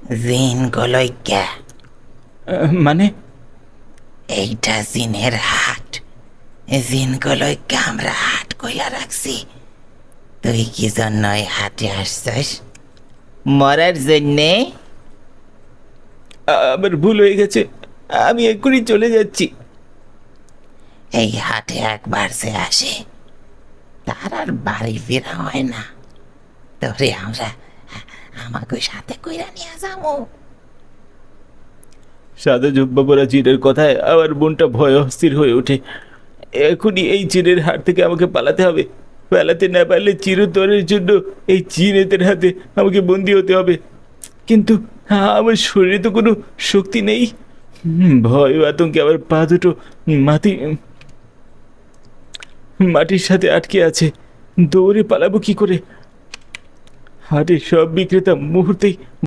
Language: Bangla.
জিন গলৈক্যা। মানে? এইটা জিনের হাট। জিন গলৈক্যা আমরা হাট কইলা রাখছি। তুই কি জন্য এই হাটে আসছিস? মরার জন্যে? আমার ভুল হয়ে গেছে, আমি এক্ষুনি চলে যাচ্ছি। এই হাটে একবার যে আসে তার আর বাড়ি ফেরা হয় না। তোরে আমরা আমাকে সাথে কইরা নিয়ে যাবো। সাদা জুব্বা পরা জিনের কথায় আমার বোনটা ভয় অস্থির হয়ে ওঠে। এখনই এই জিনের হাত থেকে আমাকে পালাতে হবে। পালাতে না পারলে চিরতরের জন্য এই জিনেদের হাতে আমাকে বন্দি হতে হবে। কিন্তু আমার শরীরে তো কোনো শক্তি নেই। ভয় ও আতঙ্কে আমার পা দুটো মাটির সাথে আটকে আছে। দৌড়ে পালাবো কি করে? হাটের সব বিক্রেতা মুহূর্তেই